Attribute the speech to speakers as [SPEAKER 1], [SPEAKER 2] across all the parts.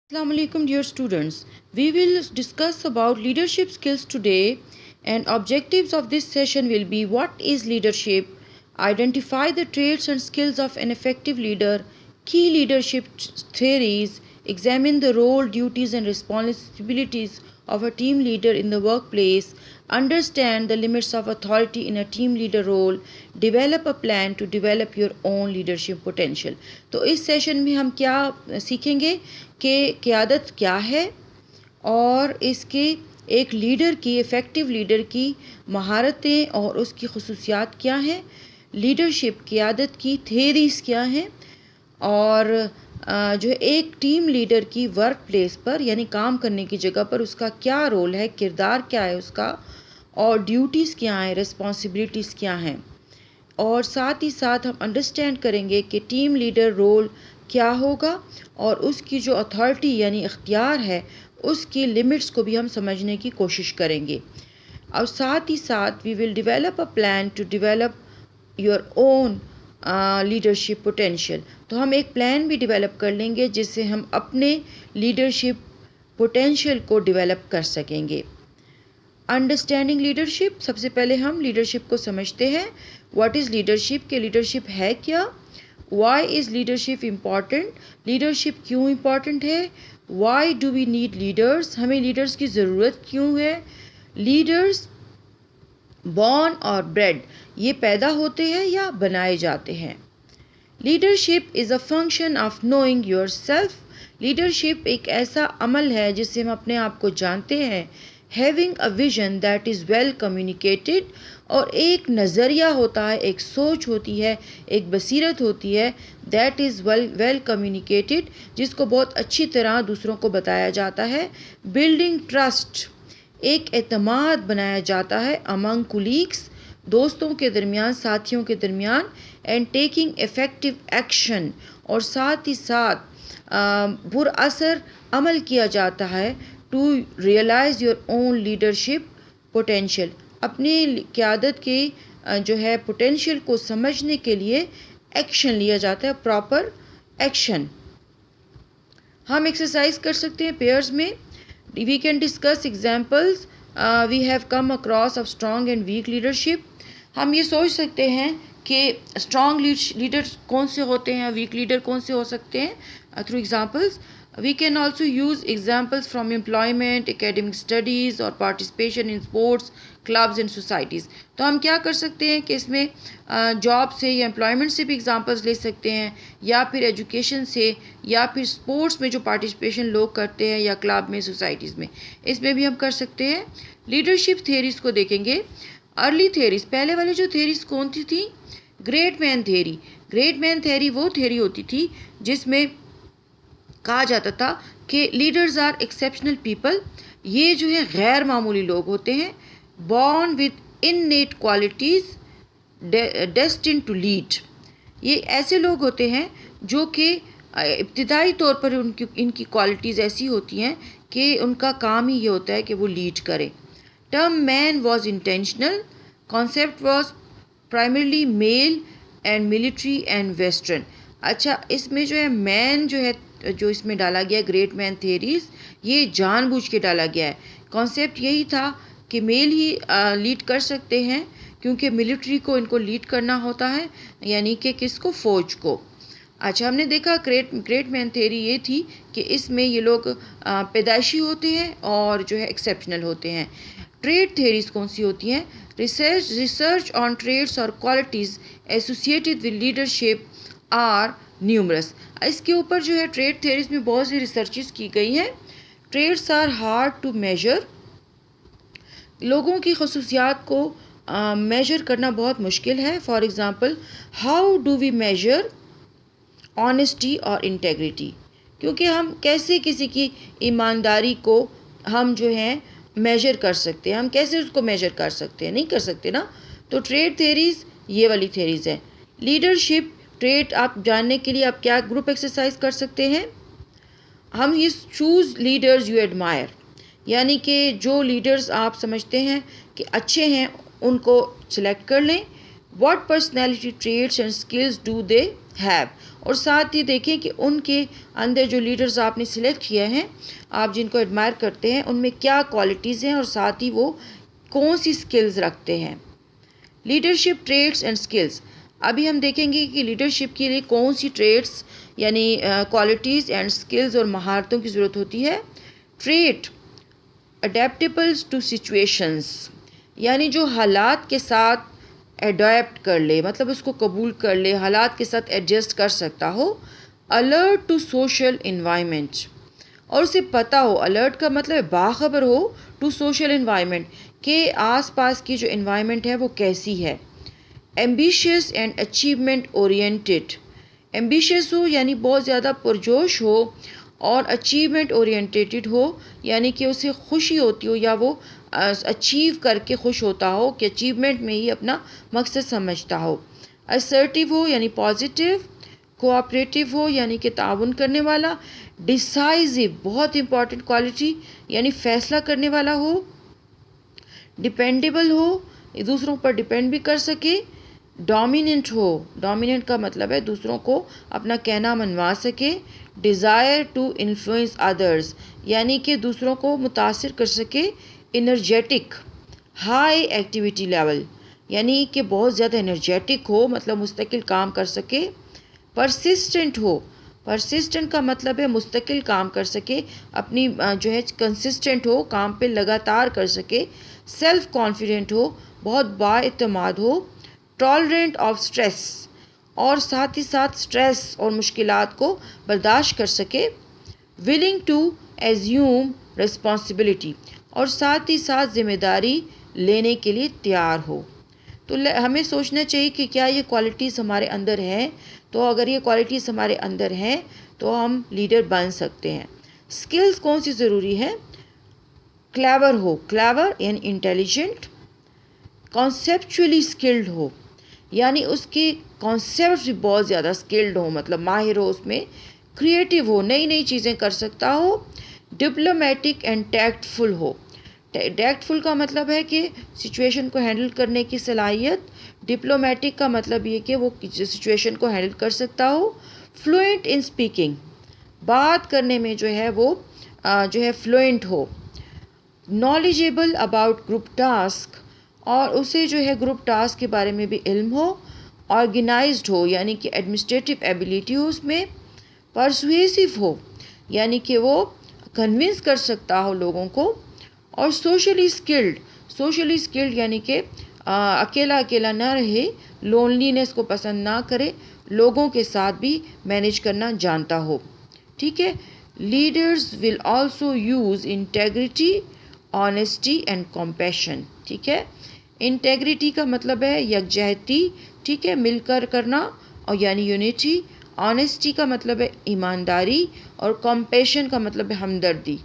[SPEAKER 1] Assalamu alaikum dear students. We will discuss about leadership skills today and objectives of this session will be what is leadership, identify the traits and skills of an effective leader, key leadership theories, examine the role, duties and responsibilities of a team leader in the workplace, understand the limits of authority in a team leader role, develop a plan to develop your own leadership potential. تو اس session میں ہم کیا سیکھیں گے کہ قیادت کیا ہے اور اس کے ایک لیڈر کی افیکٹو لیڈر کی مہارتیں اور اس کی خصوصیات کیا ہیں، لیڈرشپ قیادت کی تھیریز کیا ہیں، اور جو ایک ٹیم لیڈر کی ورک پلیس پر یعنی کام کرنے کی جگہ پر اس کا کیا رول ہے، کردار کیا ہے اس کا، اور ڈیوٹیز کیا ہیں، رسپانسبلٹیز کیا ہیں، اور ساتھ ہی ساتھ ہم انڈرسٹینڈ کریں گے کہ ٹیم لیڈر رول کیا ہوگا اور اس کی جو اتھارٹی یعنی اختیار ہے اس کی لمٹس کو بھی ہم سمجھنے کی کوشش کریں گے، اور ساتھ ہی ساتھ we will develop a plan to develop your own leadership potential. تو ہم ایک پلان بھی ڈیولپ کر لیں گے جس سے ہم اپنے لیڈرشپ پوٹینشیل کو ڈیولپ کر سکیں گے. انڈرسٹینڈنگ لیڈرشپ، سب سے پہلے ہم لیڈرشپ کو سمجھتے ہیں. واٹ از لیڈرشپ، کہ لیڈرشپ ہے کیا، why is leadership important, leadership کیوں امپورٹنٹ ہے، why do we need leaders, ہمیں لیڈرس کی ضرورت کیوں ہے، لیڈرس بورن اور بریڈ، یہ پیدا ہوتے ہیں یا بنائے جاتے ہیں. Leadership is a function of knowing your self, leadership ایک ایسا عمل ہے جس سے ہم اپنے آپ کو جانتے ہیں. Having a vision that is well communicated, اور ایک نظریہ ہوتا ہے، ایک سوچ ہوتی ہے، ایک بصیرت ہوتی ہے، دیٹ از ویل کمیونیکیٹڈ، جس کو بہت اچھی طرح دوسروں کو بتایا جاتا ہے. بلڈنگ ٹرسٹ، ایک اعتماد بنایا جاتا ہے. امنگ کولیگس، دوستوں کے درمیان، ساتھیوں کے درمیان. اینڈ ٹیکنگ افیکٹو ایکشن، اور ساتھ ہی ساتھ پر اثر عمل کیا جاتا ہے. To realise your own leadership potential, اپنے قیادت کے جو ہے پوٹینشیل کو سمجھنے کے لیے ایکشن لیا جاتا ہے، پراپر ایکشن. ہم ایکسرسائز کر سکتے ہیں پیئرز میں. We can discuss examples we have come across of strong and weak leadership. ہم یہ سوچ سکتے ہیں کہ اسٹرانگ لیڈر کون سے ہوتے ہیں، ویک لیڈر کون سے ہو سکتے ہیں through examples. We can also use examples from employment, academic studies اور participation in sports clubs and societies. تو ہم کیا کر سکتے ہیں کہ اس میں جاب سے یا امپلائمنٹ سے بھی ایگزامپلز لے سکتے ہیں، یا پھر ایجوکیشن سے، یا پھر اسپورٹس میں جو پارٹیسپیشن لوگ کرتے ہیں یا کلب میں، سوسائٹیز میں، اس میں بھی ہم کر سکتے ہیں. لیڈرشپ تھیریز کو دیکھیں گے. ارلی تھیریز، پہلے والی جو تھیریز کون سی تھی، great man theory. Great man theory وہ تھیری ہوتی تھی جس میں کہا جاتا تھا کہ لیڈرز آر ایکسیپشنل پیپل، یہ جو ہے غیر معمولی لوگ ہوتے ہیں، born with innate qualities destined to lead. یہ ایسے لوگ ہوتے ہیں جو کہ ابتدائی طور پر ان کی کوالٹیز ایسی ہوتی ہیں کہ ان کا کام ہی یہ ہوتا ہے کہ وہ لیڈ کرے. Term man was intentional, concept was primarily male and military and western. اچھا، اس میں جو ہے مین جو ہے جو اس میں ڈالا گیا گریٹ مین تھیریز، یہ جان بوجھ کے ڈالا گیا ہے. کانسیپٹ یہی تھا کہ میل ہی لیڈ کر سکتے ہیں، کیونکہ ملٹری کو ان کو لیڈ کرنا ہوتا ہے، یعنی کہ کس کو، فوج کو. اچھا، ہم نے دیکھا گریٹ مین تھیری یہ تھی کہ اس میں یہ لوگ پیدائشی ہوتے ہیں اور جو ہے ایکسیپشنل ہوتے ہیں. ٹریٹ تھیریز کون سی ہوتی ہیں، ریسرچ آن ٹریٹس اور qualities associated with leadership are numerous. اس کے اوپر جو ہے ٹریٹ تھیریز میں بہت سی ریسرچز کی گئی ہیں. Traits are hard to measure, لوگوں کی خصوصیات کو میجر کرنا بہت مشکل ہے. For example, how do we measure honesty اور انٹیگریٹی، کیونکہ ہم کیسے کسی کی ایمانداری کو ہم جو ہیں میجر کر سکتے ہیں، ہم کیسے اس کو میجر کر سکتے ہیں، نہیں کر سکتے نا. تو ٹریٹ تھیریز یہ والی تھیریز ہیں. لیڈرشپ ٹریٹ آپ جاننے کے لیے آپ کیا گروپ ایکسرسائز کر سکتے ہیں. ہم یہ چوز لیڈرز یو ایڈمائر، یعنی کہ جو لیڈرز آپ سمجھتے ہیں کہ اچھے ہیں ان کو سلیکٹ کر لیں. what personality traits and skills do they have. اور ساتھ ہی دیکھیں کہ ان کے اندر جو لیڈرز آپ نے سلیکٹ کیے ہیں، آپ جن کو ایڈمائر کرتے ہیں، ان میں کیا کوالٹیز ہیں اور ساتھ ہی وہ کون سی سکلز رکھتے ہیں. Leadership traits and skills. ابھی ہم دیکھیں گے کہ لیڈرشپ کے لیے کون سی ٹریٹس یعنی کوالٹیز اینڈ سکلز اور مہارتوں کی ضرورت ہوتی ہے. ٹریٹ اڈیپٹیبلز ٹو سچویشنز، یعنی جو حالات کے ساتھ اڈیپٹ کر لے، مطلب اس کو قبول کر لے، حالات کے ساتھ ایڈجسٹ کر سکتا ہو. الرٹ ٹو سوشل انوائرمنٹ، اور اسے پتہ ہو، الرٹ کا مطلب باخبر ہو ٹو سوشل انوائرمنٹ، کہ آس پاس کی جو انوائرمنٹ ہے وہ کیسی ہے. Ambitious and achievement oriented. Ambitious ہو یعنی بہت زیادہ پرجوش ہو، اور اچیومنٹ اورینٹیڈ ہو یعنی کہ اسے خوشی ہوتی ہو یا وہ اچیو کر کے خوش ہوتا ہو، کہ اچیومنٹ میں ہی اپنا مقصد سمجھتا ہو. اسرٹیو ہو یعنی پازیٹیو. کوآپریٹیو ہو یعنی کہ تعاون کرنے والا. ڈیسائزو بہت امپورٹنٹ کوالٹی یعنی فیصلہ کرنے والا ہو. ڈپینڈیبل ہو، دوسروں پر ڈپینڈ بھی کر سکے. ڈومیننٹ ہو، ڈومیننٹ کا مطلب ہے دوسروں کو اپنا کہنا منوا سکے. ڈیزائر ٹو انفلوئنس ادرز یعنی کہ دوسروں کو متاثر کر سکے. انرجیٹک، ہائی ایکٹیویٹی لیول یعنی کہ بہت زیادہ انرجیٹک ہو، مطلب مستقل کام کر سکے. پرسسٹنٹ ہو، پرسسٹنٹ کا مطلب ہے مستقل کام کر سکے، اپنی جو ہے کنسسٹنٹ ہو، کام پہ لگاتار کر سکے. سیلف کانفیڈنٹ ہو، بہت با اعتماد ہو. ٹالرنٹ آف سٹریس، اور ساتھ ہی ساتھ سٹریس اور مشکلات کو برداشت کر سکے. ولنگ ٹو ایزیوم رسپانسبلٹی، اور ساتھ ہی ساتھ ذمہ داری لینے کے لیے تیار ہو. تو ہمیں سوچنا چاہیے کہ کیا یہ کوالٹیز ہمارے اندر ہیں. تو اگر یہ کوالٹیز ہمارے اندر ہیں تو ہم لیڈر بن سکتے ہیں. سکلز کون سی ضروری ہے؟ کلیور ہو، کلیور یعنی انٹیلیجنٹ. کانسیپچولی سکلڈ ہو یعنی اس کی کانسیپٹ بھی بہت زیادہ سکلڈ ہو، مطلب ماہر ہو اس میں. کریٹیو ہو، نئی نئی چیزیں کر سکتا ہو. ڈپلومیٹک اینڈ ٹیکٹفل ہو. ٹیکٹفل کا مطلب ہے کہ سچویشن کو ہینڈل کرنے کی صلاحیت. ڈپلومیٹک کا مطلب یہ کہ وہ سچویشن کو ہینڈل کر سکتا ہو. فلوئنٹ ان اسپیکنگ، بات کرنے میں جو ہے وہ جو ہے فلوئنٹ ہو. نالجیبل اباؤٹ گروپ ٹاسک، اور اسے جو ہے گروپ ٹاسک کے بارے میں بھی علم ہو. آرگنائزڈ ہو یعنی کہ ایڈمنسٹریٹو ایبیلیٹی ہو اس میں. پرسویسو ہو یعنی کہ وہ کنونس کر سکتا ہو لوگوں کو. اور سوشلی اسکلڈ، سوشلی اسکلڈ یعنی کہ اکیلا اکیلا نہ رہے، لونلینس کو پسند نہ کرے، لوگوں کے ساتھ بھی مینیج کرنا جانتا ہو. ٹھیک ہے. Leaders will also use integrity, honesty and compassion. ٹھیک ہے. انٹیگریٹی کا مطلب ہے یکجہتی، ٹھیک ہے، مل کر کرنا، اور یعنی یونٹی. آنیسٹی کا مطلب ہے ایمانداری، اور کمپیشن کا مطلب ہے ہمدردی.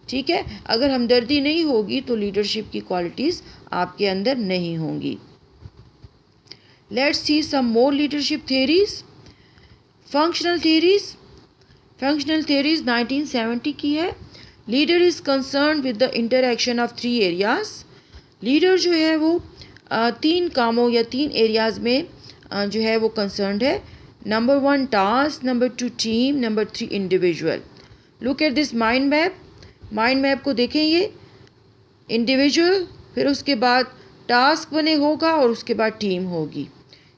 [SPEAKER 1] ٹھیک ہے. اگر ہمدردی نہیں ہوگی تو لیڈرشپ کی کوالٹیز آپ کے اندر نہیں ہوں گی. Let's see some more leadership theories. Functional theories. Functional theories 1970 کی ہے. Leader is concerned with the interaction of 3 areas. Leader جو ہے وہ 3 کاموں یا 3 ایریاز میں جو ہے وہ کنسرنڈ ہے. Number 1 task, number 2 team, number 3 individual. Look at this mind map. مائنڈ میپ کو دیکھیں، یہ انڈیویجول، پھر اس کے بعد ٹاسک بنے ہوگا، اور اس کے بعد ٹیم ہوگی.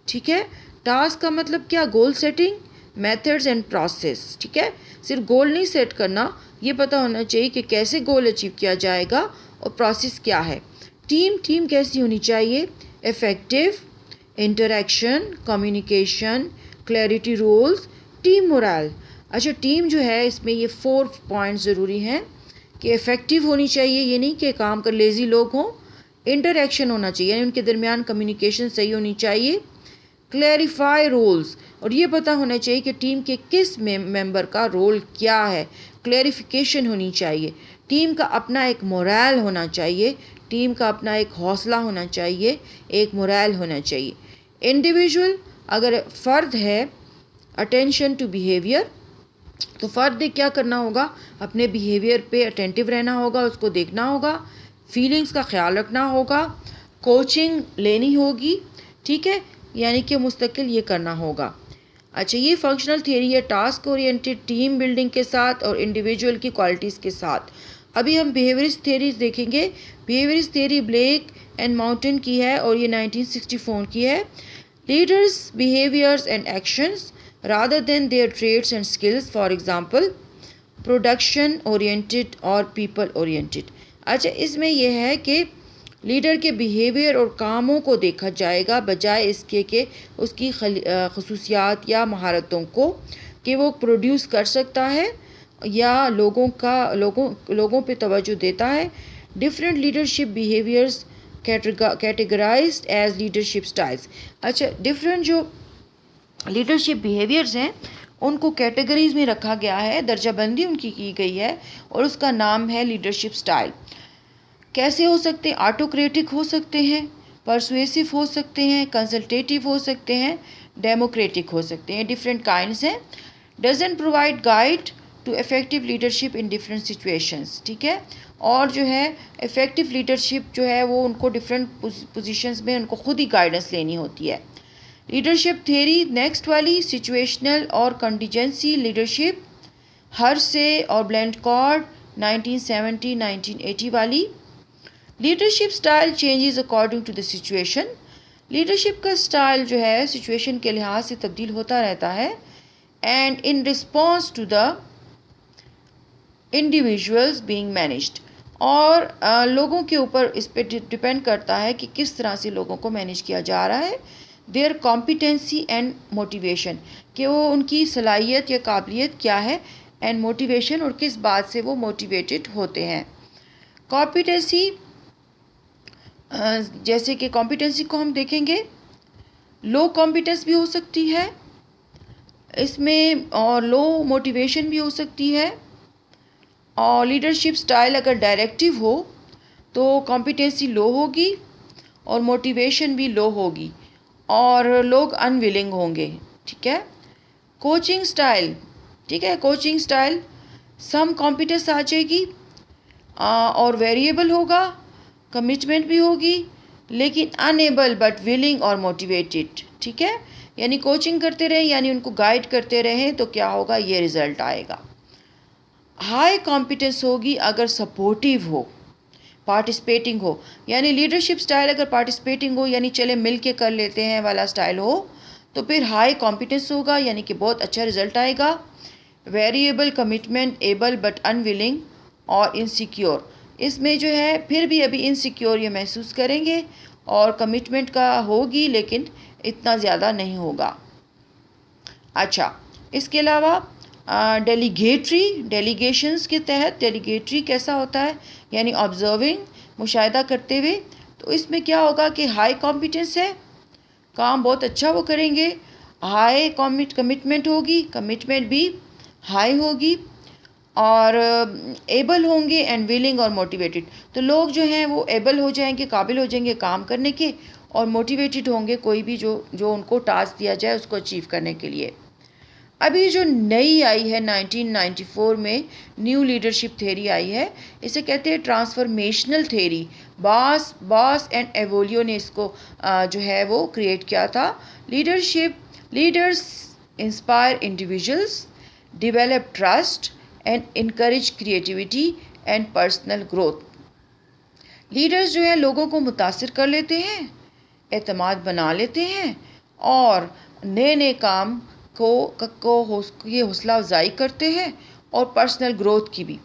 [SPEAKER 1] ٹھیک ہے. ٹاسک کا مطلب کیا؟ Goal setting, methods and process. ٹھیک ہے. صرف گول نہیں سیٹ کرنا، یہ پتہ ہونا چاہیے کہ کیسے گول اچیو کیا جائے گا اور پروسیس کیا ہے. ٹیم کیسی ہونی چاہیے؟ Effective, interaction, communication, clarity roles, team morale. اچھا، ٹیم جو ہے اس میں یہ 4 پوائنٹ ضروری ہیں کہ افیکٹو ہونی چاہیے، یہ نہیں کہ کام کر لیزی لوگ ہوں. انٹریکشن ہونا چاہیے یعنی ان کے درمیان کمیونیکیشن صحیح ہونی چاہیے. کلیریفائی رولز، اور یہ پتہ ہونا چاہیے کہ ٹیم کے کس ممبر کا رول کیا ہے. کلیریفیکیشن ہونی چاہیے. ٹیم کا اپنا ایک مورال ہونا چاہیے، ٹیم کا اپنا ایک حوصلہ ہونا چاہیے، ایک مورال ہونا چاہیے. انڈیویجول، اگر فرد ہے، اٹینشن ٹو بیہیویئر، تو فرد نے کیا کرنا ہوگا؟ اپنے بیہیویئر پہ اٹینٹیو رہنا ہوگا، اس کو دیکھنا ہوگا، فیلنگز کا خیال رکھنا ہوگا، کوچنگ لینی ہوگی. ٹھیک ہے. یعنی کہ مستقل یہ کرنا ہوگا. اچھا، یہ فنکشنل تھیوری ہے ٹاسک اورینٹڈ ٹیم بلڈنگ کے ساتھ اور انڈیویجول کی کوالٹیز کے ساتھ. ابھی ہم بیہیورسٹ تھیوریز دیکھیں گے. بیہیورسٹ تھیوری بلیک اینڈ ماؤنٹن کی ہے اور یہ 1964 کی ہے. Leaders behaviours and actions rather than their traits and skills, for example production oriented اور people oriented. اچھا، اس میں یہ ہے کہ لیڈر کے بیہیویئر اور کاموں کو دیکھا جائے گا بجائے اس کے کہ اس کی خصوصیات یا مہارتوں کو کہ وہ پروڈیوس کر سکتا ہے یا لوگوں پہ توجہ دیتا ہے. Different leadership behaviours categorised as leadership styles. اچھا، ڈفرینٹ جو لیڈرشپ بیہیویئرز ہیں ان کو کیٹیگریز میں رکھا گیا ہے، درجہ بندی ان کی گئی ہے اور اس کا نام ہے لیڈرشپ سٹائل. کیسے ہو سکتے ہیں؟ آٹوکریٹک ہو سکتے ہیں، پرسویسو ہو سکتے ہیں، کنسلٹیٹیو ہو سکتے ہیں، ڈیموکریٹک ہو سکتے ہیں. ڈفرینٹ کائنڈس ہیں. Doesn't provide guide to effective leadership in different situations. ٹھیک ہے. اور جو ہے افیکٹو لیڈرشپ جو ہے وہ ان کو ڈفرینٹ پوزیشنز میں ان کو خود ہی گائیڈنس لینی ہوتی ہے. لیڈرشپ تھیوری نیکسٹ والی سچویشنل اور کنٹیجنسی لیڈرشپ، ہرسے اور بلینڈ کارڈ 1970-1980 والی. Leadership style changes according to the situation. Leadership کا سٹائل جو ہے سچویشن کے لحاظ سے تبدیل ہوتا رہتا ہے. And in response to the individuals being managed. اور لوگوں کے اوپر اس پہ ڈپینڈ کرتا ہے کہ کس طرح سے لوگوں کو مینیج کیا جا رہا ہے. دیئر کمپیٹنسی اینڈ موٹیویشن، کہ وہ ان کی صلاحیت یا قابلیت کیا ہے، اینڈ موٹیویشن اور کس بات سے وہ موٹیویٹڈ ہوتے ہیں. کمپیٹنسی، جیسے کہ کمپیٹنسی کو ہم دیکھیں گے لو کمپیٹنس بھی ہو سکتی ہے اس میں، اور لو موٹیویشن بھی ہو سکتی ہے. اور لیڈرشپ سٹائل اگر ڈائریکٹیو ہو تو کمپیٹنسی لو ہوگی اور موٹیویشن بھی لو ہوگی اور لوگ انویلنگ ہوں گے. ٹھیک ہے. کوچنگ سٹائل، ٹھیک ہے، کوچنگ سٹائل سم کمپیٹنس آ جائے گی اور ویریبل ہوگا، کمٹمنٹ بھی ہوگی، لیکن انیبل بٹ ولنگ اور موٹیویٹڈ. ٹھیک ہے. یعنی کوچنگ کرتے رہیں، یعنی ان کو گائیڈ کرتے رہیں تو کیا ہوگا، یہ رزلٹ آئے گا. ہائی کمپیٹنس ہوگی اگر سپورٹیو ہو، پارٹیسپیٹنگ ہو. یعنی لیڈرشپ سٹائل اگر پارٹیسپیٹنگ ہو، یعنی چلے مل کے کر لیتے ہیں والا سٹائل ہو تو پھر ہائی کمپیٹنس ہوگا، یعنی کہ بہت اچھا رزلٹ آئے گا. Variable commitment, able but unwilling اور انسیکیور. اس میں جو ہے پھر بھی ابھی انسیکیور یہ محسوس کریں گے اور کمٹمنٹ کا ہوگی لیکن اتنا زیادہ نہیں ہوگا. اچھا، اس کے علاوہ ڈیلیگیشنز کے تحت ڈیلیگیٹری کیسا ہوتا ہے، یعنی آبزرونگ، مشاہدہ کرتے ہوئے. تو اس میں کیا ہوگا کہ ہائی کمپیٹنس ہے، کام بہت اچھا وہ کریں گے. ہائی کمٹمنٹ ہوگی، کمٹمنٹ بھی ہائی ہوگی، اور ایبل ہوں گے اینڈ ویلنگ اور موٹیویٹڈ. تو لوگ جو ہیں وہ ایبل ہو جائیں گے، قابل ہو جائیں گے کام کرنے کے، اور موٹیویٹڈ ہوں گے کوئی بھی جو ان کو ٹاسک دیا جائے اس کو اچیو کرنے کے لیے. ابھی جو نئی آئی ہے 1994 میں نیو لیڈرشپ تھیوری آئی ہے، اسے کہتے ہیں ٹرانسفارمیشنل تھیوری. باس اینڈ ایوولیو نے اس کو جو ہے وہ کریٹ کیا تھا. Leaders inspire individuals, develop trust and encourage creativity and personal growth. Leaders جو ہے لوگوں کو متاثر کر لیتے ہیں، اعتماد بنا لیتے ہیں اور نئے کام کو یہ حوصلہ افزائی کرتے ہیں اور پرسنل گروتھ کی بھی.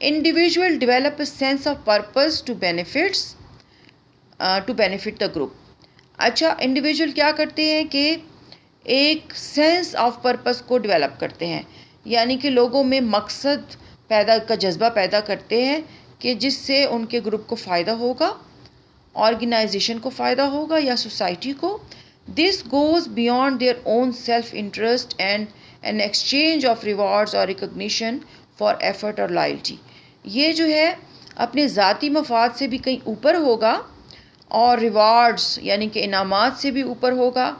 [SPEAKER 1] Individual develop a sense of purpose to benefit the group. اچھا، انڈیویژول کیا کرتے ہیں کہ ایک سینس آف پرپز کو ڈیولپ کرتے ہیں، یعنی کہ لوگوں میں مقصد کا جذبہ پیدا کرتے ہیں کہ جس سے ان کے گروپ کو فائدہ ہوگا، آرگنائزیشن کو فائدہ ہوگا یا سوسائٹی کو. This goes beyond their own self-interest and an exchange of rewards or recognition for effort or loyalty. یہ جو ہے اپنے ذاتی مفاد سے بھی کہیں اوپر ہوگا اور ریوارڈز یعنی کہ انعامات سے بھی اوپر ہوگا،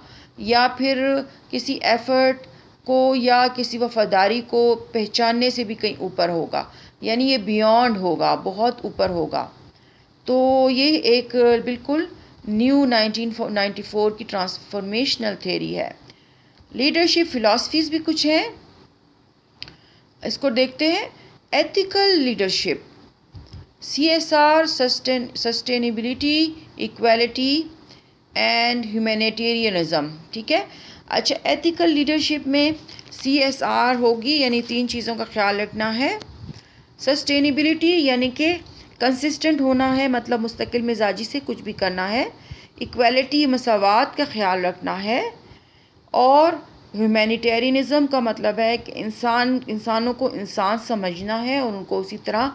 [SPEAKER 1] یا پھر کسی ایفرٹ کو یا کسی وفاداری کو پہچاننے سے بھی کہیں اوپر ہوگا. یعنی یہ بیانڈ ہوگا، بہت اوپر ہوگا. تو یہ ایک بالکل نیو 1994 کی ٹرانسفارمیشنل تھیوری ہے. لیڈرشپ فلاسفیز بھی کچھ ہیں، اس کو دیکھتے ہیں. Ethical leadership, CSR، sustainability, equality and humanitarianism. ٹھیک ہے. اچھا، ایتھیکل لیڈرشپ میں CSR ہوگی، یعنی 3 چیزوں کا خیال رکھنا ہے. سسٹینیبلٹی یعنی کہ کنسسٹنٹ ہونا ہے، مطلب مستقل مزاجی سے کچھ بھی کرنا ہے. ایکویلٹی، مساوات کا خیال رکھنا ہے. اور ہیومینیٹیرینزم کا مطلب ہے کہ انسانوں کو انسان سمجھنا ہے اور ان کو اسی طرح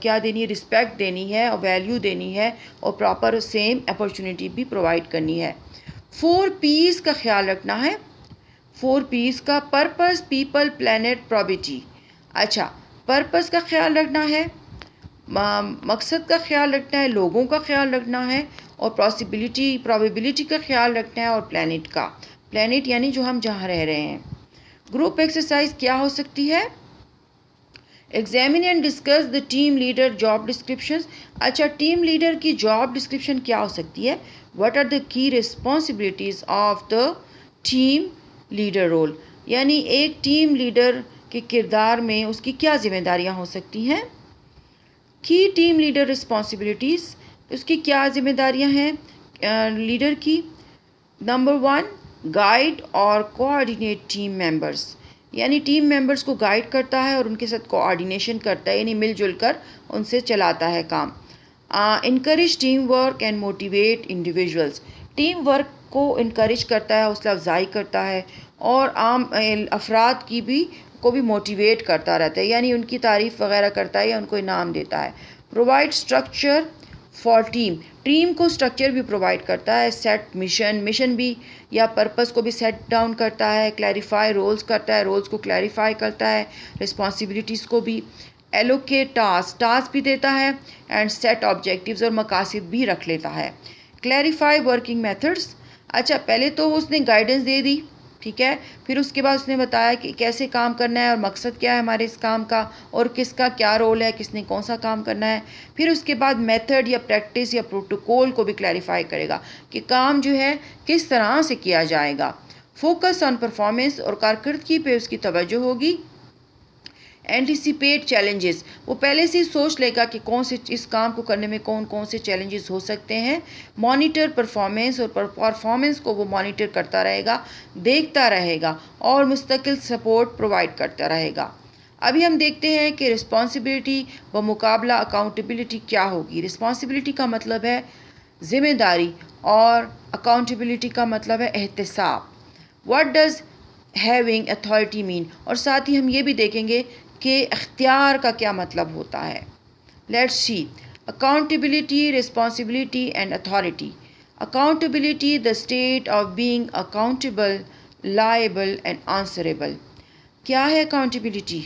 [SPEAKER 1] کیا دینی ہے، رسپیکٹ دینی ہے اور ویلیو دینی ہے اور پراپر سیم اپرچونٹی بھی پرووائڈ کرنی ہے. 4 P's کا خیال رکھنا ہے. 4 P's کا پرپز، پیپل، پلانٹ، پرابیٹی. اچھا، پرپز کا خیال رکھنا ہے، مقصد کا خیال رکھنا ہے، لوگوں کا خیال رکھنا ہے اور پرابیبلٹی کا خیال رکھنا ہے اور پلانٹ یعنی جو ہم جہاں رہ رہے ہیں. گروپ ایکسرسائز کیا ہو سکتی ہے؟ Examine and discuss the team leader job descriptions. اچھا، ٹیم لیڈر کی جاب ڈسکرپشن کیا ہو سکتی ہے؟ What are the key responsibilities of the team leader role, یعنی ایک ٹیم لیڈر کے کردار میں اس کی کیا ذمہ داریاں ہو سکتی ہیں. کی ٹیم لیڈر ریسپانسبلٹیز، اس کی کیا ذمہ داریاں ہیں لیڈر کی. نمبر 1، گائیڈ اور کوآرڈینیٹ ٹیم ممبرس، یعنی ٹیم ممبرس کو گائیڈ کرتا ہے اور ان کے ساتھ کوآرڈینیشن کرتا ہے، یعنی مل جل کر ان سے چلاتا ہے کام. Encourage team work and motivate individuals, team work کو انکریج کرتا ہے، حوصلہ افزائی کرتا ہے اور عام افراد کو بھی موٹیویٹ کرتا رہتا ہے، یعنی ان کی تعریف وغیرہ کرتا ہے یا ان کو انعام دیتا ہے. پرووائڈ اسٹرکچر فار ٹیم کو اسٹرکچر بھی پرووائڈ کرتا ہے. سیٹ مشن بھی یا پرپس کو بھی سیٹ ڈاؤن کرتا ہے. کلیریفائی رولز کرتا ہے، رولز کو کلیریفائی کرتا ہے، رسپانسبلٹیز کو بھی. ایلوکیٹ ٹاسک بھی دیتا ہے اینڈ سیٹ آبجیکٹیوز اور مقاصد بھی رکھ لیتا ہے. کلیریفائی ورکنگ میتھڈس، اچھا پہلے تو اس نے گائیڈنس دے دی، ٹھیک ہے، پھر اس کے بعد اس نے بتایا کہ کیسے کام کرنا ہے اور مقصد کیا ہے ہمارے اس کام کا اور کس کا کیا رول ہے، کس نے کون سا کام کرنا ہے. پھر اس کے بعد میتھڈ یا پریکٹس یا پروٹوکول کو بھی کلیریفائی کرے گا کہ کام جو ہے کس طرح سے کیا جائے گا. فوکس آن پرفارمنس، اور کارکردگی پہ اس کی توجہ ہوگی. اینٹیسپیٹ چیلنجز، وہ پہلے سے سوچ لے گا کہ کون سے اس کام کو کرنے میں کون سے چیلنجز ہو سکتے ہیں. مانیٹر پرفارمنس، اور پرفارمنس کو وہ مانیٹر کرتا رہے گا، دیکھتا رہے گا اور مستقل سپورٹ پرووائڈ کرتا رہے گا. ابھی ہم دیکھتے ہیں کہ رسپانسبلٹی بمقابلہ اکاؤنٹیبلٹی کیا ہوگی. رسپانسبلٹی کا مطلب ہے ذمہ داری اور اکاؤنٹیبلٹی کا مطلب ہے احتساب. واٹ ڈز ہیونگ اتھارٹی مین، اور ساتھ ہی ہم یہ بھی دیکھیں گے کہ اختیار کا کیا مطلب ہوتا ہے. Let's see accountability, responsibility and authority. Accountability, the state of being accountable, liable and answerable. کیا ہے اکاؤنٹیبلٹی؟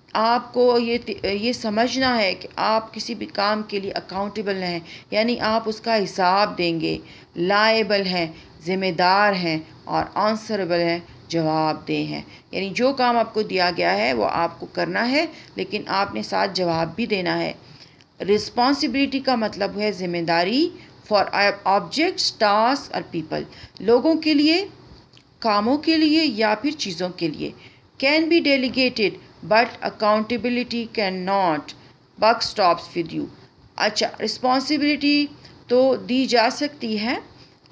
[SPEAKER 1] آپ کو یہ سمجھنا ہے کہ آپ کسی بھی کام کے لیے اکاؤنٹیبل ہیں، یعنی آپ اس کا حساب دیں گے. لائبل ہیں، ذمہ دار ہیں، اور آنسربل ہیں، جواب دہ ہیں. یعنی جو کام آپ کو دیا گیا ہے وہ آپ کو کرنا ہے، لیکن آپ نے ساتھ جواب بھی دینا ہے. رسپانسبلٹی کا مطلب ہے ذمہ داری فار آبجیکٹس، ٹاسک اور پیپل، لوگوں کے لیے، کاموں کے لیے یا پھر چیزوں کے لیے. Can be delegated but accountability can not. Buck stops with you. اچھا، رسپانسبلٹی تو دی جا سکتی ہے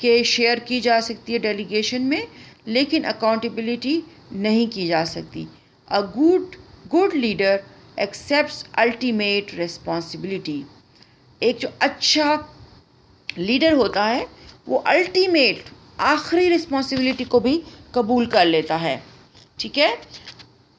[SPEAKER 1] کہ شیئر کی جا سکتی ہے ڈیلیگیشن میں، لیکن اکاؤنٹیبلٹی نہیں کی جا سکتی. A good leader accepts ultimate responsibility. ایک جو اچھا لیڈر ہوتا ہے وہ الٹیمیٹ، آخری رسپانسبلٹی کو بھی قبول کر لیتا ہے. ٹھیک ہے.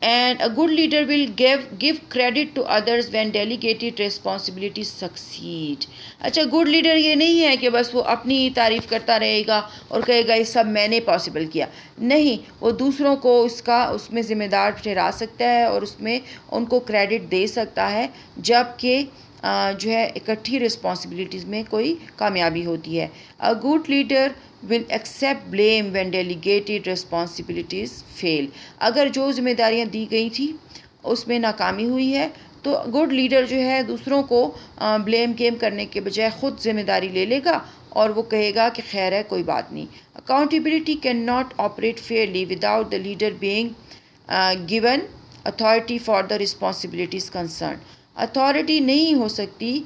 [SPEAKER 1] And a good leader will give credit to others when delegated responsibility succeed. اچھا، گڈ لیڈر یہ نہیں ہے کہ بس وہ اپنی تعریف کرتا رہے گا اور کہے گا یہ سب میں نے پاسبل کیا. نہیں، وہ دوسروں کو اس میں ذمہ دار ٹھہرا سکتا ہے اور اس میں ان کو کریڈٹ دے سکتا ہے جب کہ جو ہے اکٹھی رسپانسبلٹیز میں کوئی کامیابی ہوتی ہے. A good leader will accept blame when delegated responsibilities fail. اگر جو ذمہ داریاں دی گئی تھیں اس میں ناکامی ہوئی ہے تو گڈ لیڈر جو ہے دوسروں کو بلیم گیم کرنے کے بجائے خود ذمہ داری لے لے گا اور وہ کہے گا کہ خیر ہے کوئی بات نہیں. Accountability can not operate fairly without the leader being given authority for the responsibilities concern. Authority نہیں ہو سکتی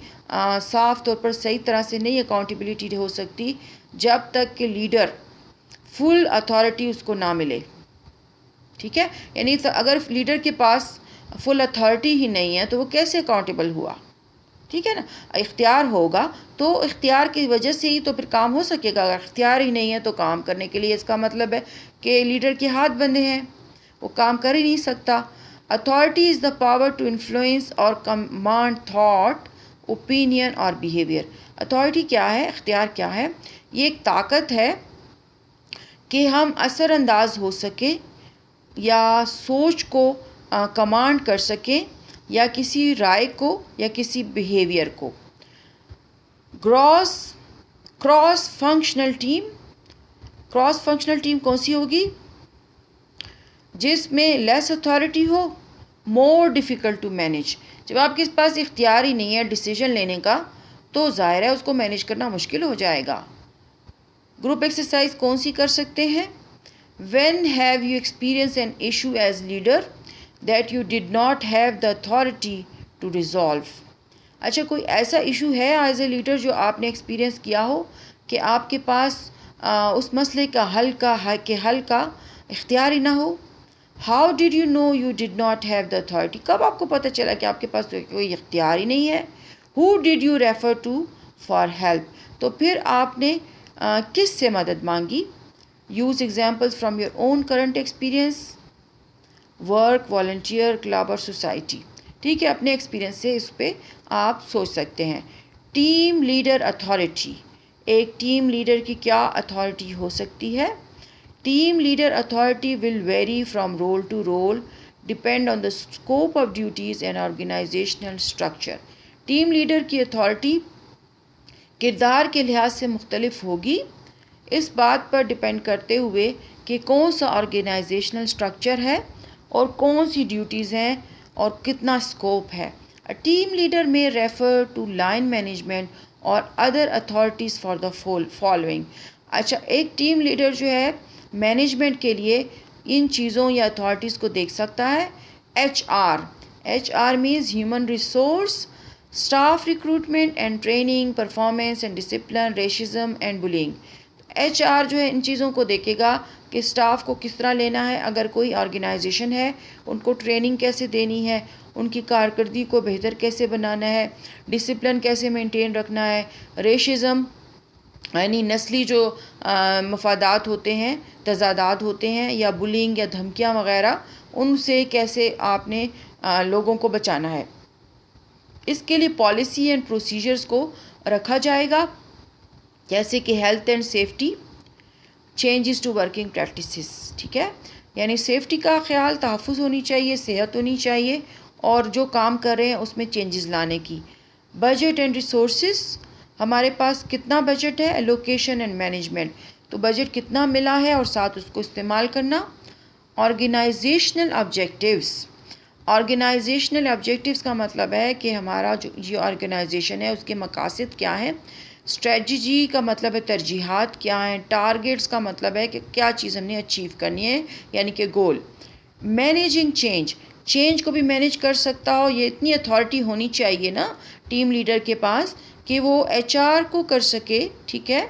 [SPEAKER 1] صاف طور پر صحیح طرح سے نہیں اکاؤنٹیبلٹی ہو سکتی جب تک کہ لیڈر فل اتھارٹی اس کو نہ ملے. ٹھیک ہے، یعنی اگر لیڈر کے پاس فل اتھارٹی ہی نہیں ہے تو وہ کیسے اکاؤنٹیبل ہوا. ٹھیک ہے نا، اختیار ہوگا تو اختیار کی وجہ سے ہی تو پھر کام ہو سکے گا. اگر اختیار ہی نہیں ہے تو کام کرنے کے لیے اس کا مطلب ہے کہ لیڈر کے ہاتھ بندھے ہیں، وہ کام کر ہی نہیں سکتا. Authority is the power to influence or command thought opinion or behaviour. Authority کیا ہے، اختیار کیا ہے؟ یہ ایک طاقت ہے کہ ہم اثر انداز ہو سکیں یا سوچ کو کمانڈ کر سکیں یا کسی رائے کو یا کسی بیہیویئر کو. کراس فنکشنل ٹیم کون سی ہوگی؟ جس میں لیس اتھارٹی ہو، مور ڈیفیکلٹ ٹو مینیج. جب آپ کے پاس اختیار ہی نہیں ہے ڈیسیجن لینے کا تو ظاہر ہے اس کو مینیج کرنا مشکل ہو جائے گا. گروپ ایکسرسائز کون سی کر سکتے ہیں؟ When have you experienced an issue as leader that you did not have the authority to resolve? اچھا، کوئی ایسا ایشو ہے ایز اے لیڈر جو آپ نے ایکسپیرئنس کیا ہو کہ آپ کے پاس اس مسئلے کا حل کا اختیار ہی نہ ہو. How did you know you did not have the authority? کب آپ کو پتہ چلا کہ آپ کے پاس کوئی اختیار ہی نہیں ہے؟ Who did you refer to for help? تو پھر آپ نے کس سے مدد مانگی؟ Use examples from your own current experience, work, volunteer, club اور society. ٹھیک ہے، اپنے ایکسپیرینس سے اس پہ آپ سوچ سکتے ہیں. Team leader authority. ایک ٹیم لیڈر کی کیا اتھارٹی ہو سکتی ہے؟ Team leader authority will vary from role to role, depend on the scope of duties and organisational structure. Team leader کی اتھارٹی کردار کے لحاظ سے مختلف ہوگی، اس بات پر ڈپینڈ کرتے ہوئے کہ کون سا آرگنائزیشنل اسٹرکچر ہے اور کون سی ڈیوٹیز ہیں اور کتنا اسکوپ ہے. ٹیم لیڈر میں ریفر ٹو لائن مینجمنٹ اور other authorities for the following. اچھا، ایک ٹیم لیڈر جو ہے مینجمنٹ کے لیے ان چیزوں یا اتھارٹیز کو دیکھ سکتا ہے. H R means human resource, staff recruitment and training, performance and discipline, racism and bullying. H R جو ہے ان چیزوں کو دیکھے گا کہ اسٹاف کو کس طرح لینا ہے، اگر کوئی آرگنائزیشن ہے ان کو ٹریننگ کیسے دینی ہے، ان کی کارکردگی کو بہتر کیسے بنانا ہے، ڈسپلن کیسے مینٹین رکھنا ہے. ریشزم یعنی نسلی جو مفادات ہوتے ہیں، تضادات ہوتے ہیں یا بلنگ یا دھمکیاں وغیرہ، ان سے کیسے آپ نے لوگوں کو بچانا ہے. اس کے لیے پالیسی اینڈ پروسیجرز کو رکھا جائے گا، جیسے کہ health and safety, changes to working practices. ٹھیک ہے، یعنی سیفٹی کا خیال، تحفظ ہونی چاہیے، صحت ہونی چاہیے اور جو کام کر رہے ہیں اس میں چینجز لانے کی. بجٹ اینڈ ریسورسز، ہمارے پاس کتنا بجٹ ہے، ایلوکیشن اینڈ مینجمنٹ، تو بجٹ کتنا ملا ہے اور ساتھ اس کو استعمال کرنا. آرگنائزیشنل آبجیکٹیوز کا مطلب ہے کہ ہمارا جو یہ آرگنائزیشن ہے اس کے مقاصد کیا ہیں. اسٹریٹجی کا مطلب ہے ترجیحات کیا ہیں. ٹارگیٹس کا مطلب ہے کہ کیا چیز ہم نے اچیو کرنی ہے، یعنی کہ گول. مینیجنگ چینج کو بھی مینیج کر سکتا ہو، یہ اتنی اتھارٹی ہونی چاہیے نا ٹیم لیڈر کے پاس کہ وہ ایچ آر کو کر سکے. ٹھیک ہے،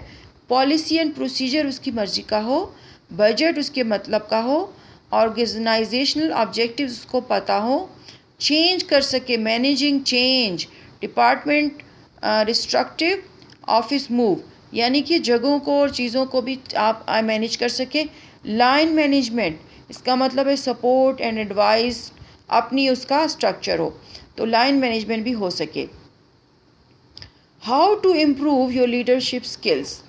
[SPEAKER 1] پالیسی اینڈ پروسیجر اس کی مرضی کا ہو، بجٹ اس کے مطلب کا ہو، آرگنائزیشنل آبجیکٹیوز اس کو پتہ ہو، چینج کر سکے. Managing change, department restrictive, office move, یعنی کہ جگہوں کو اور چیزوں کو بھی آپ مینیج کر سکیں. لائن مینجمنٹ، اس کا مطلب ہے سپورٹ اینڈ ایڈوائز، اپنی اس کا اسٹرکچر ہو تو لائن مینجمنٹ بھی ہو سکے. How to improve your leadership skills,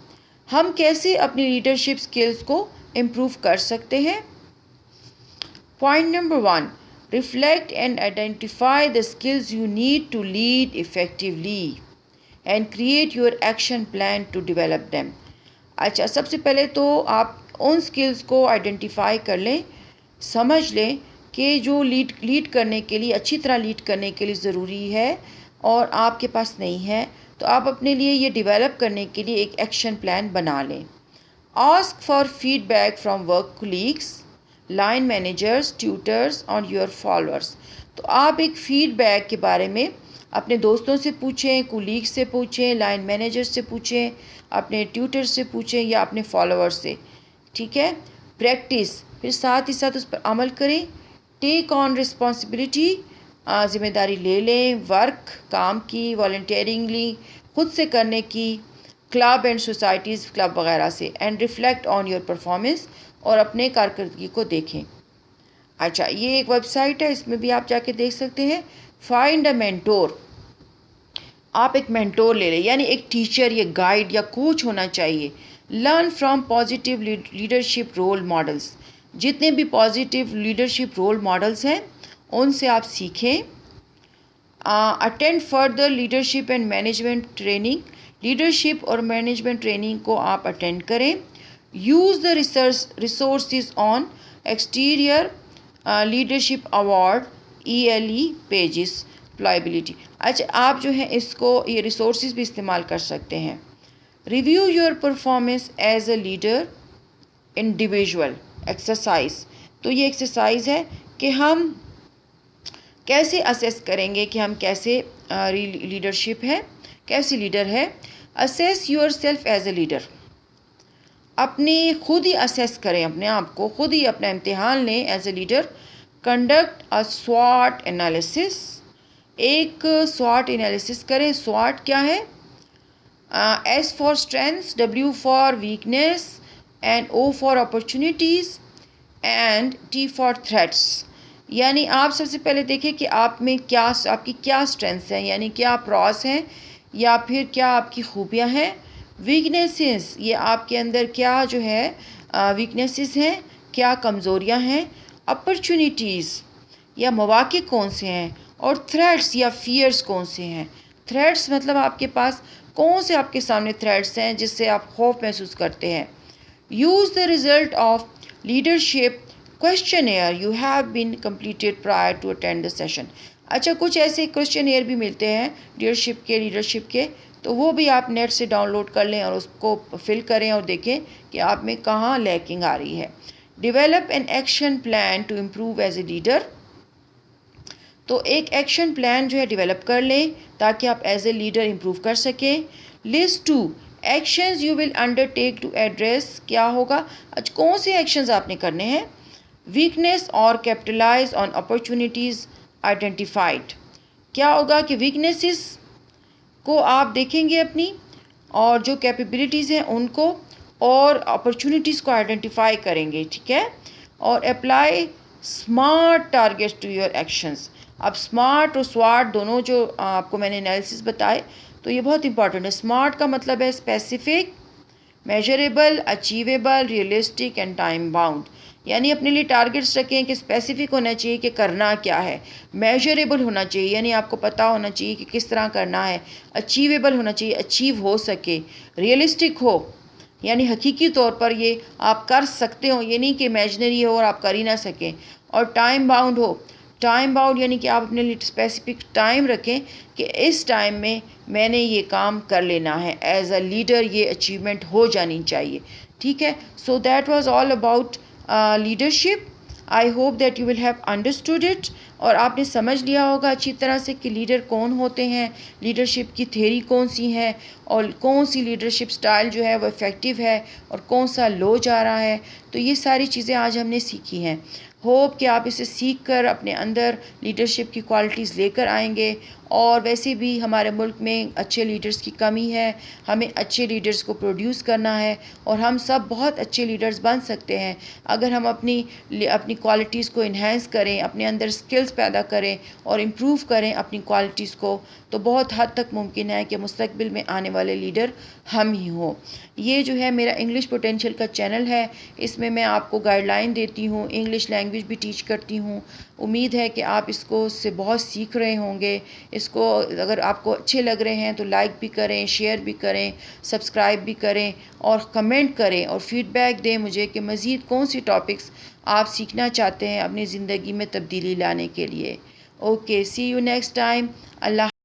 [SPEAKER 1] ہم کیسے اپنی لیڈرشپ اسکلس کو امپروو کر سکتے ہیں. Point number 1، reflect and identify the skills you need to lead effectively and create your action plan to develop them. اچھا، سب سے پہلے تو آپ ان اسکلز کو آئیڈینٹیفائی کر لیں، سمجھ لیں کہ جو لیڈ کرنے کے لیے اچھی طرح لیڈ کرنے کے لیے ضروری ہے اور آپ کے پاس نہیں ہے، تو آپ اپنے لیے یہ ڈیولپ کرنے کے لیے ایک ایکشن پلان بنا لیں۔ Ask for feedback from work colleagues, line managers, tutors اور یور فالوورس۔ تو آپ ایک فیڈ بیک کے بارے میں اپنے دوستوں سے پوچھیں، کولیگ سے پوچھیں، لائن مینیجر سے پوچھیں، اپنے ٹیوٹر سے پوچھیں یا اپنے فالوور سے، ٹھیک ہے۔ پریکٹس، پھر ساتھ ہی ساتھ اس پر عمل کریں۔ ٹیک آن رسپانسبلٹی، ذمہ داری لے لیں، ورک، کام کی، والنٹیئرنگلی خود سے کرنے کی، کلب اینڈ سوسائٹیز، کلب وغیرہ سے، and reflect on your performance, اور اپنے کارکردگی کو دیکھیں۔ اچھا، یہ ایک ویب سائٹ ہے، اس میں بھی آپ جا کے دیکھ سکتے ہیں۔ فائنڈ اے مینٹور، آپ ایک مینٹور لے لیں، یعنی ایک ٹیچر یا گائیڈ یا کوچ ہونا چاہیے۔ Learn from positive leadership role models, جتنے بھی پازیٹیو لیڈرشپ رول ماڈلس ہیں ان سے آپ سیکھیں۔ Attend further leadership and management training, leadership اور مینجمنٹ ٹریننگ کو آپ اٹینڈ کریں۔ Use the resources on exterior leadership award ELE pages applicability. اچھا، آپ جو ہے اس کو یہ ریسورسز بھی استعمال کر سکتے ہیں۔ Review your performance as a leader individual exercise, تو یہ ایکسرسائز ہے کہ ہم کیسے اسیس کریں گے کہ ہم کیسے لیڈرشپ ہے، کیسے لیڈر ہے۔ Assess your self as a leader, اپنی خود ہی اسیس کریں، اپنے آپ کو خود ہی اپنا امتحان لیں as a leader. Conduct a SWOT analysis, ایک SWOT انالیسس کریں۔ SWOT کیا ہے؟ S for strengths, W for weakness, and O for opportunities, and T for threats. یعنی آپ سب سے پہلے دیکھیں کہ آپ میں کیا، آپ کی کیا اسٹرینتھس ہیں، یعنی کیا پراس ہیں یا پھر کیا آپ کی خوبیاں ہیں۔ ویکنیسز، یہ آپ کے اندر کیا جو ہے ویکنیسز ہیں، کیا کمزوریاں ہیں۔ اپرچونیٹیز یا مواقع کون سے ہیں، اور تھریٹس یا فیئرس کون سے ہیں۔ تھریٹس مطلب آپ کے پاس کون سے آپ کے سامنے تھریٹس ہیں جس سے آپ خوف محسوس کرتے ہیں۔ Use the result of leadership questionnaire you have been completed prior to attend the session. اچھا، کچھ ایسے کویسچنیئر بھی ملتے ہیں لیڈرشپ کے، تو وہ بھی آپ نیٹ سے ڈاؤن لوڈ کر لیں اور اس کو فل کریں اور دیکھیں کہ آپ میں کہاں لیکنگ آ رہی ہے۔ Develop an action plan to improve as a leader, تو ایک ایکشن پلان جو ہے ڈیولپ کر لیں تاکہ آپ ایز اے لیڈر امپروو کر سکیں۔ List 2 actions you will undertake to address, کیا ہوگا، اچھا کون سے ایکشنز آپ نے کرنے ہیں۔ ویکنیس اور کیپٹلائز آن اپرچونیٹیز آئیڈینٹیفائڈ، کیا ہوگا کہ ویکنیسز کو آپ دیکھیں گے اپنی، اور جو کیپیبلٹیز ہیں ان کو، اور اپرچونیٹیز کو آئیڈینٹیفائی کریں گے، ٹھیک ہے۔ اور apply SMART targets to your actions. اب اسمارٹ اور SWOT دونوں جو آپ کو میں نے انالیسس بتائے، تو یہ بہت امپورٹنٹ ہے۔ اسمارٹ کا مطلب ہے specific, measurable, achievable, realistic and time bound, یعنی اپنے لیے ٹارگیٹس رکھیں کہ اسپیسیفک ہونا چاہیے کہ کرنا کیا ہے، میجریبل ہونا چاہیے یعنی آپ کو پتہ ہونا چاہیے کہ کس طرح کرنا ہے، اچیویبل ہونا چاہیے اچیو ہو سکے، ریئلسٹک ہو یعنی حقیقی طور پر یہ آپ کر سکتے ہو، یہ نہیں کہ امیجنری ہو اور آپ کر ہی نہ سکیں، اور ٹائم باؤنڈ ہو۔ ٹائم باؤنڈ یعنی کہ آپ اپنے لیے اسپیسیفک ٹائم رکھیں کہ اس ٹائم میں نے یہ کام کر لینا ہے، ایز اے لیڈر یہ اچیومنٹ ہو جانی چاہیے، ٹھیک ہے۔ So that was all about leadership. I hope that you will have understood it, اور آپ نے سمجھ لیا ہوگا اچھی طرح سے کہ لیڈر کون ہوتے ہیں، لیڈرشپ کی تھیوری کون سی ہے، اور کون سی لیڈرشپ سٹائل جو ہے وہ افیکٹو ہے اور کون سا لو جا رہا ہے۔ تو یہ ساری چیزیں آج ہم نے سیکھی ہیں۔ ہوپ کہ آپ اسے سیکھ کر اپنے اندر لیڈرشپ کی کوالٹیز لے کر آئیں گے، اور ویسے بھی ہمارے ملک میں اچھے لیڈرز کی کمی ہے، ہمیں اچھے لیڈرز کو پروڈیوس کرنا ہے، اور ہم سب بہت اچھے لیڈرز بن سکتے ہیں اگر ہم اپنی کوالٹیز کو انہینس کریں، اپنے اندر سکلز پیدا کریں اور امپروو کریں اپنی کوالٹیز کو، تو بہت حد تک ممکن ہے کہ مستقبل میں آنے والے لیڈر ہم ہی ہوں۔ یہ جو ہے میرا انگلش پوٹینشیل کا چینل ہے، اس میں آپ کو گائیڈ لائن دیتی ہوں، انگلش لینگویج بھی ٹیچ کرتی ہوں، امید ہے کہ آپ اس کو سے بہت سیکھ رہے ہوں گے. اس کو اگر آپ کو اچھے لگ رہے ہیں تو لائک بھی کریں، شیئر بھی کریں، سبسکرائب بھی کریں اور کمنٹ کریں اور فیڈ بیک دیں مجھے کہ مزید کون سی ٹاپکس آپ سیکھنا چاہتے ہیں اپنی زندگی میں تبدیلی لانے کے لیے. Okay, see you next time. Allah